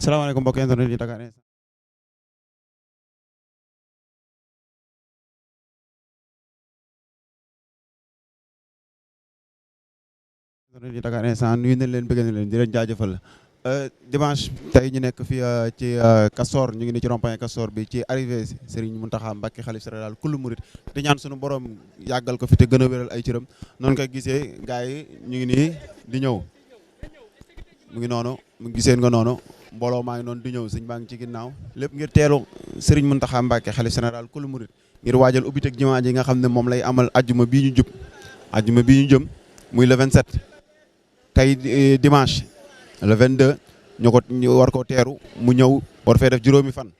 salaamaaleykum mbokk internet yi Dakar instant nuyu nañ leen bëgg na leen di leen jaajëfal dimanche tey ñu nekk fii ci Castor ñu ngi ni ci rond-point Castor bi ci arrivé Serigne Mountakha Mbacké xalif général kullu murid di ñaan sunu borom yàggal ko fi te gën a wéral ay cëram noonu ko gisee gars yi ñu ngi nii di ñëw mu ngi noonu mu giseen nga noonu mbooloo maa ngi noonu di ñëw sëñ baa ngi ci ginnaaw lépp ngir teelu Serigne Mountakha Mbacké xalif général kullu murid ngir waajal ubbiteg jumaa ji nga xam ne moom lay amal ajjuma bii ñu jëm muy le 27 tey dimanche le 22 ñu war ko teeru mu ñëw war fee def juróomi fan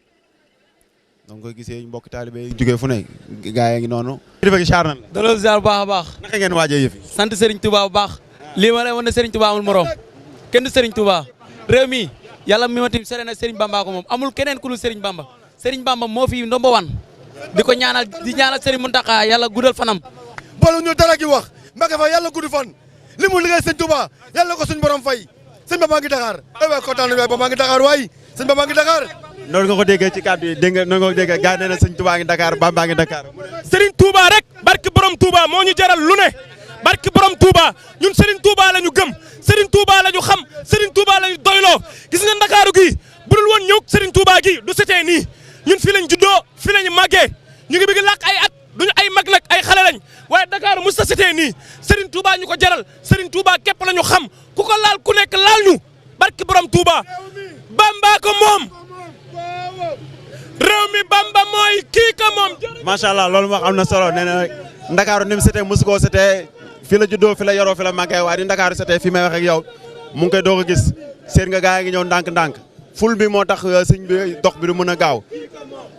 donc koy gisee mbokk taalibe yi jógee fu ne gaa yi ngi noonu. kilifa gi char nan la. daloo ziar bu baax a baax. naka ngeen waajee yëf yi. sant Serigne Touba bu baax. lii ma lay wan ne Serigne Touba amul morom kenn du Serigne Touba réew mi yàlla mi ma tim sere na Serigne Bamba ko moom amul keneen ku dul Serigne Bamba Serigne Bamba moo fi ndomba wan di ko ñaanal Serigne Mountakha yàlla guddal fanam. boolu ñu dara gi wax Mbacké fa yàlla gudd fan li mu liggéey sëñ Touba yàlla ko suñ borom fay sëñ Bamba ngi Dakar ay waay kontaan nañu waay Bamba ngi Dakar waay sëñ Bamba ngi Dakar. noonu nga ko déggee ci kàddu yi dégg nga noonu nga ko déggee gaa nee na sëñ Touba ngi Dakar Bamba ngi Dakar. Serigne Touba rek barki borom Touba moo ñu jaral lu ne barki borom Touba ñun Serigne Touba la ñu gëm Serigne Touba la ñu xam Serigne Touba la ñu doyloo gis nga Ndakaaru gi budul woon ñëw Serigne Touba gi du setee nii ñun fi lañ juddoo fi lañu màggee ñu ngi bëgg làq ay at duñu ay mag nag ay xale lañ waaye Dakar mu sa setee nii Serigne Touba ñu ko jaral Serigne Touba képp la ñu xam ku ko laal ku nekk laal ñu barki borom Touba Bamba ko moom réew mi Bamba mooy kii ka moom. macha allah loolu wax am na solo nee na Ndakaaru ni mu setee mosu koo setee fi la juddoo fi la yoroo fi la màggee waaye di Ndakaaru setee fi may wax ak yow mu ngi koy doog a gis seen nga gaa yi ngi ñëw ndànk-ndànk ful bi moo tax sëñ bi dox bi du mën a gaaw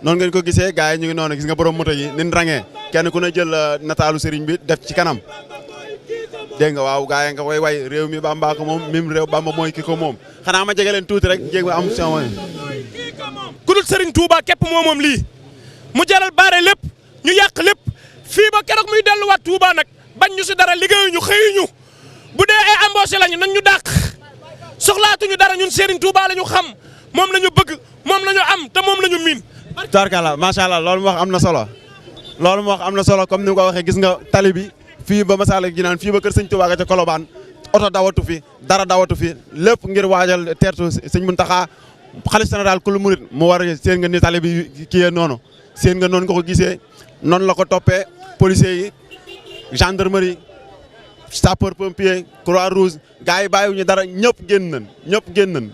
noonu ngeen ko gisee gaa yi ñu ngi noonu gis nga borom moto yi nin rangee kenn ku ne jël nataalu sëriñ bi def ci kanam dégg nga waaw gaa yi nga koy way réew mi Bamba ko moom mim réew Bamba mooy ki ko moom xanaa ma jege leen tuuti rek jéeg am sama ku dul Serigne Touba képp moom lii mu jaral baare lépp ñu yàq lépp fii ba keroog muy delluwaat Touba nag bañ ñu si dara liggéeyuñu xëyuñu bu dee ay embauché lañu nañ ñu dàq soxlaatuñu dara ñun Serigne Touba la ñu xam moom la ñu bëgg moom la ñu am te moom la ñu miin. tarkala macha allah loolu mu wax am na solo loolu mu wax am na solo comme ni nga ko waxee gis nga tali bi fii ba Masalik Jinaan fii ba kër sëñ Touba ga ca Colobane oto dawatu fi dara dawatu fi lépp ngir waajal teertu sëñ Mountakha xalif général kullu murid mu war seen nga ni tali bi kii noonu seen nga noonu nga ko gisee noonu la ko toppee policiers yi gendarmerie sapeur pompier croix rouge gars yi bàyyiwuñu dara ñëpp génn nañ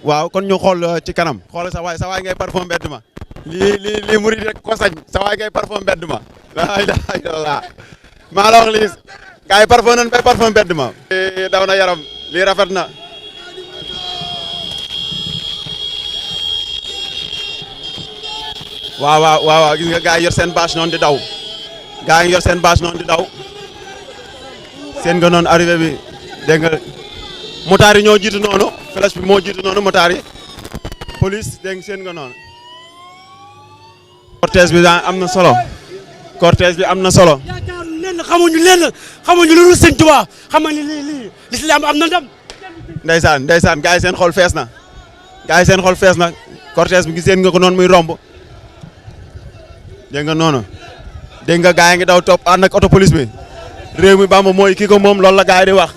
waaw kon ñu xool ci kanam xool sa waay ngay parfum mbedd ma lii murid rek ko sañ sa waay ngay parfum mbedd ma la ilaha illallah maa la wax lii gars yi parfum nañ bay parfum mbedd ma daw na yaram lii rafet na waaw gis nga gars yi yor seen bâche noonu di daw gars yi yor seen bâche noonu di daw seen nga noonu arrivé bi dégg nga motaar yi ñoo jiitu noonu flèche bi moo jiitu noonu motaar yi police dégg nga seen nga noonu cortège bi daa am na solo cortège bi am na solo xamuñu lu dul sëñ Tuubaa xam nga ni lii lislaam am na ndam ndeysaan gars yi seen xol fees na cortège bi gis seen nga ko noonu muy romb dégg nga noonu dégg nga gars yi ngi daw topp ànd ak auto police bi réew mi Bamba mooy kii ko moom loolu la gars yi di wax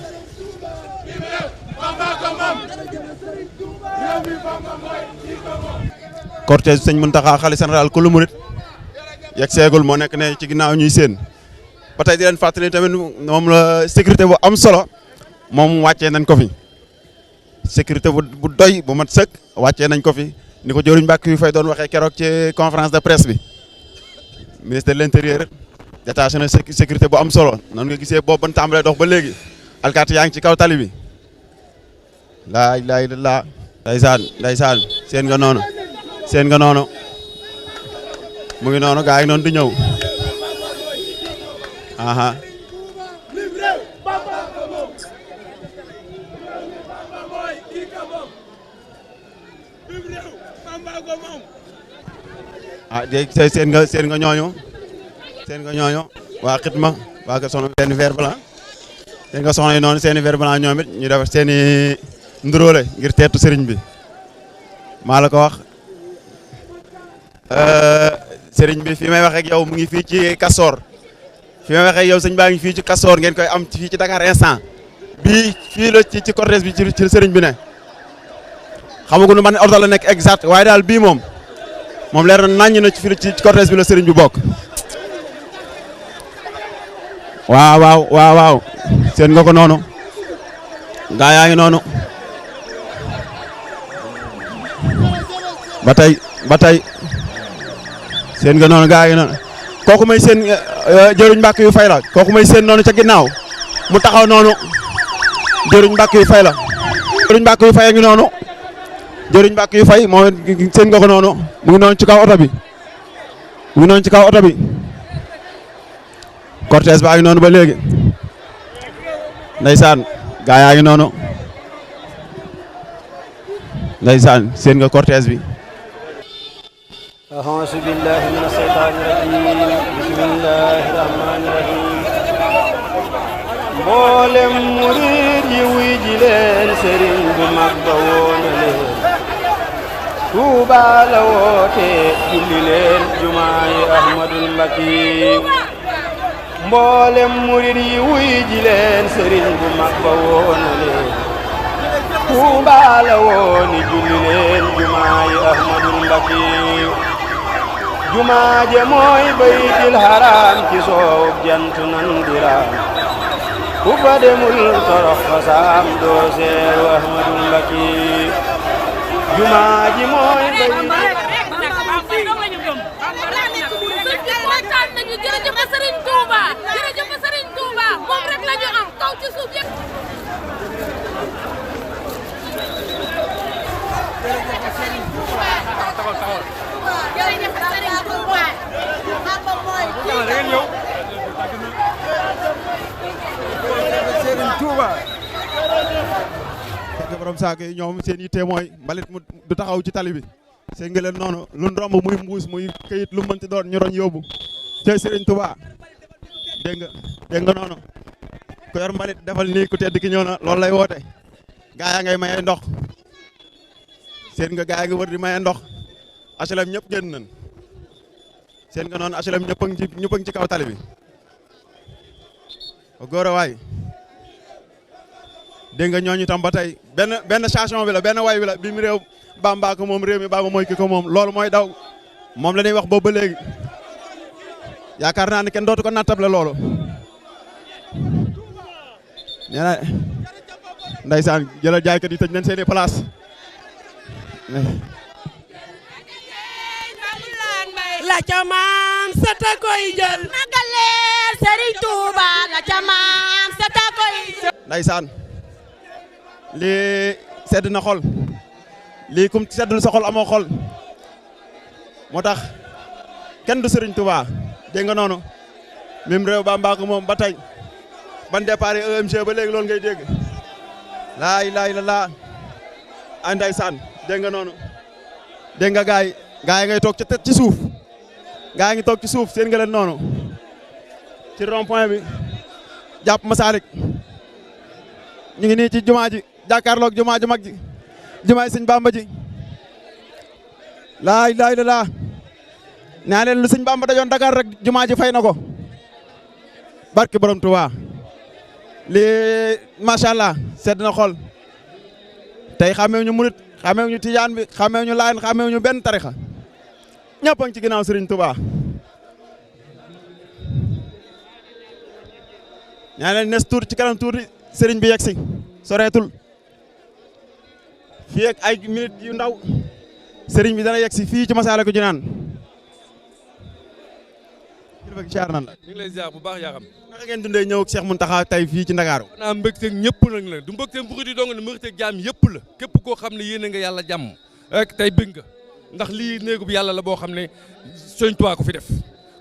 cortège sëñ Mountakha xalifa général kullu murid yegg seegul moo nekk ne ci ginnaaw ñuy seen ba tey di leen fàttali tamit moom la sécurité bu am solo moom wàccee nañ ko fi sécurité bu doy bu mat sëkk wàccee nañ ko fi ni ko jëriñ Mbàkke yu fay doon waxee keroog ci conférence de presse bi ministre de l'intérieur détaché na sécurité bu am solo noonu nga gisee boobu ban tàmbalee dox ba léegi alkaati yaa ngi ci kaw tali bi laa ilaaha illallaah ndeysaan seen nga noonu mu ngi noonu gaa yi noonu di ñëw aha dégg seen nga ñooñu waa xitma waa ko soxna seeni verre blanc seen nga soxna yi noonu seeni verre blanc ñoom it ñu def seeni nduróole ngir teetu sëriñ bi maa la ko wax sëriñ bi fi may wax ak yow mu ngi fii ci Castor fi may wax ak yow sëñ baa ngi fii ci Castor ngeen koy am fii ci Dakar instant bii fii la ci cortège bi ci sëriñ bi ne xamaguñu man ordre la nekk exact waaye daal bii moom leer na naññ na ci fii ci cortège bi la sëriñ bi bokk. waaw seen nga ko noonu gaa yaa ngi noonu ba tey seen nga noonu gaa yaa ngi noonu kooku may seen jëruñ mbàkk yu fay la kooku may seen noonu ca ginnaaw mu taxaw noonu jëruñ mbàkk yu fay la jëruñ mbàkk yu fay a ngi noonu jëruñ mbàkk yu fay moo seen nga ko noonu mu ngi noonu ci kaw oto bi cortège baa ngi noonu ba léegi ndeysaan gaa yaa ngi noonu ndeysaan seen nga cortège bi a'uuzu billahi mina shaytaani rajiim bismillahi rahmaani rahiim mboolem murid yi wuy ji leen sëriñ bu mag ba woona leen Tuuba la woote julli leen jumaa yi Ahmadul Mbakki mboolem murid yi wuy ji leen sëriñ bu mag ba woona leen Tuuba la wooni julli leen jumaa yi Ahmadul Mbakki jumaa je mooy baytil haram ci soow jant nan diraam ku fa demul torox fa saam doo seeru Ahmadul Mbakki jumaa ji mooy baytil jërëjëf Serigne Touba jërëjëf Serigne Touba moom rek la ñu am kaw ci suuf yëpp. jërëjëf Serigne Touba jërëjëf Serigne Touba Serigne Touba borom saako yi ñoom seen yitte mooy mbalit mu du taxaw ci tali bi seen nga leen noonu lu romb muy mbuus muy këyit lu mënti doon ñu roñ yóbbu te Serigne Touba dégg nga noonu ku yor mbalit defal nii ku tedd ki ñëw na loolu lay woote gaa yaa ngay maye ndox seen nga gaa yaa ngi wër di maye ndox HLM ñëpp génn nañ seen nga noonu HLM ñëpp a ngi ci kaw tali bi góor a waay dégg nga ñooñu tam ba tey benn chanson bi la benn way bi la bi mu réew Bamba ko moom réew mi Bamba mooy ki ko moom loolu mooy daw moom la ñuy wax boobu ba léegi yaakaar naa ne kenn dootu ko nattable loolu nee na ndeysaan jëlal jaaykat yi tëj nañ seeni place la ca maam sata koy jël magalee Serigne Touba la ca maam sata koy jël. ndeysaan lii sedd na xol lii kum seddul sa xol amoo xol moo tax kenn du Serigne Touba dégg nga noonu même réew Bamba ko moom ba tey ban départ EMG ba léegi loolu ngay dégg laa ilaaha illallaah ay ndeysaan dégg nga noonu dégg nga gaay yi ngay toog ci suuf gaay yi ngi toog ci suuf seen nga leen noonu ci rond point bi jàpp Masalik ñu ngi nii ci jumaa ji jàkkaarloog jumaa ju mag ji jumaay sëñ Bamba ji laa ilaaha illallaah naa leen lu sëñ Bamba dajoon Dakar rek jumaa ji fay na ko barke borom Tuubaa lii macha allah sedd na xol tey xamee ñu murit xamee ñu tijaan bi xamee ñu laayeen xamee ñu benn tarixa ñëpp a ngi ci ginnaaw Serigne Touba ñaa leen nes tuuti ci kanam tuuti Serigne bi yegsi soreetul fii ak ay minutes yu ndaw Serigne bi dana yegsi fii ci Masaalikul Jinaan ziar nan la ñu ngi lay ziar bu baax yaa xam naka ngeen dundee ñëw ak Cheikh Mountakha tey fii ci Ndakaaru xanaa mbégteeg ñëpp nag la du mbégteeg mbugati dong ne mbégteeg jaam yëpp la képp koo xam ne yéene nga yàlla jàmm rek tey bëgg nga ndax lii néegub yàlla la boo xam ne Sëñ Tuubaa ko fi def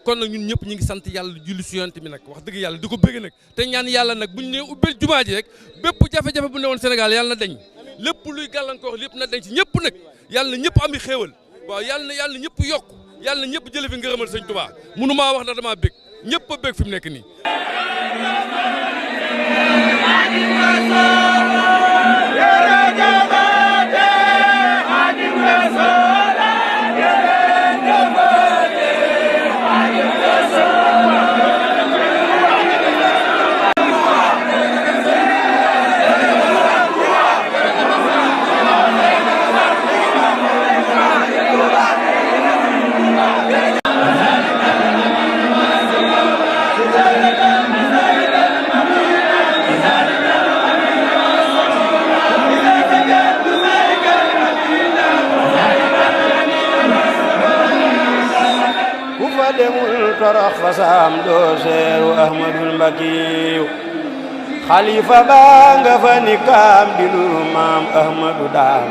kon nag ñun ñëpp ñu ngi sant yàlla julli si yonent bi nag wax dëgg yàlla di ko bëgg nag te ñaan yàlla nag buñ ne ubbil jumaa ji rek bépp jafe-jafe bu ne woon Sénégal yàlla na dañ lépp luy gàllankoor lépp na dañ ci ñëpp nag yàlla na ñëpp ami xéewal waaw yàlla na ñëpp yokk yàlla na ñëpp jële fi ngërëmal Sëñ Tuubaa mënu maa wax ndax damaa bëgg ñëpp a bëgg fi mu nekk nii Jërëjëf torox fa saam doo seeru ahmadul mbakiyu xalifa baa nga fa ni kaam di lu maam ahmadu daam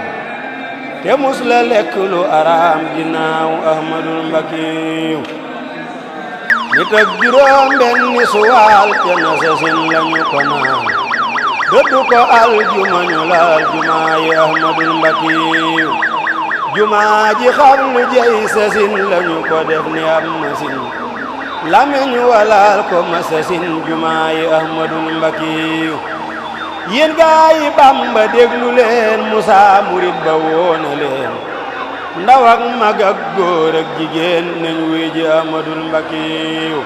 te mus la lekk lu araam ginnaaw ahmadul mbakiyu nit ak juróom benni suwaal te na sasin lañu ko naan dëddu ko aljuma ñu laal jumaa yi ahmadul mbakiyu jumaa ji xarnu jey sasin lañu ko def ni ab masin lameñ walaal ko masasin jumaa yi ahmadul mbakiyu yéen gaa yi bamba déglu leen musaa murit ba woona leen ndaw ak mag ak góor ak jigéen nañ wuy ji ahmadul mbakiyu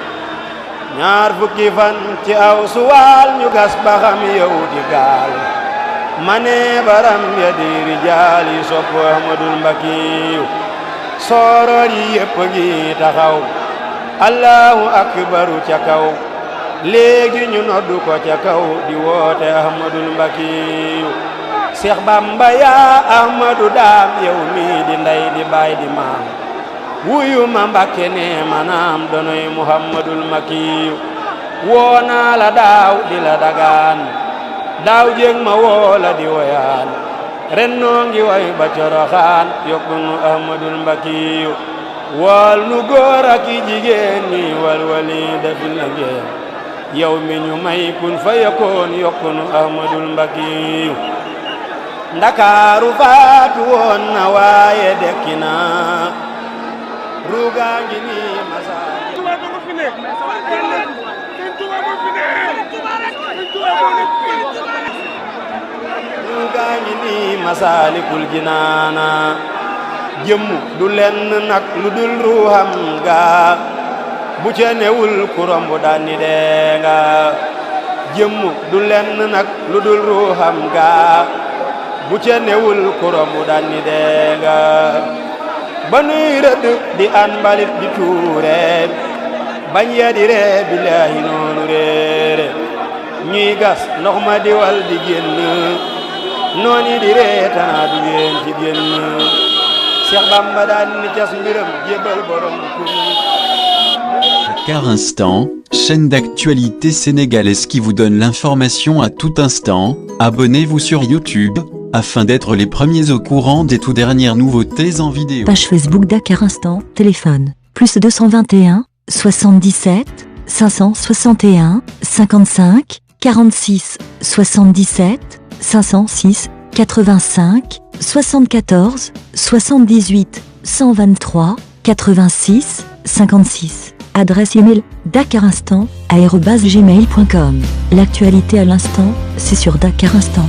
ñaar fukki fan ci aw suwaal ñu gas ba xam yow di gaal mane baram ya di rijaal yi sopp ahmadul mbakiyu sooroor yi yépp ngi taxaw allahu akbaru ca kaw léegi ñu noddu ko ca kaw di woote ahmadul mbakiyu Seex Bamba yaa ahmadu daam yow mi di ndey di baay di maam wuyu ma Mbàkke ne manaam donoy muhammadul makiyu woonaa la daaw di la dagaan daaw jéeg ma woola di woyaan ren noo ngi way ba coroxaan yokku nu ahmadul mbakiyu wal nu góor ak i jigéen ñi walwali dafil la ngeen yow mi ñu may kun fa yakoon yokku nu ahmadul mbakiyu ndakaaru faatu woon na waaye dekki na ruugaa ngi ni ruugaa ngi ni masaalikul jinaana jëmm du lenn nag lu dul ruuxam ga bu ca newul ku romb daan ni dee nga jëmm du lenn nag lu dul ruuxam ga bu ca newul ku romb daan ni dee nga ba nuy rëdd di an mbalit di tuure bañ ya di ree billaahi noonu réere ñuy gas ndox ma di wal di génn nooni di ree tanaa du ngeen ci génn Cheikh Bamba daan ni cas mbiram jébal borom kun. Dakar Instant, chaîne d'actualité sénégalaise qui vous donne l'information à tout instant. Abonnez-vous sur YouTube afin d'être les premiers au courant des tout dernières nouveautés en vidéo. Page Facebook Dakar Instant, téléphone, plus 221, 77, 561, 55, 46, 77, 506, 85, 74, 78, 123, 86, 56. Adresse email dakarinstant@gmail.com. L'actualité à l'instant, c'est sur Dakar Instant.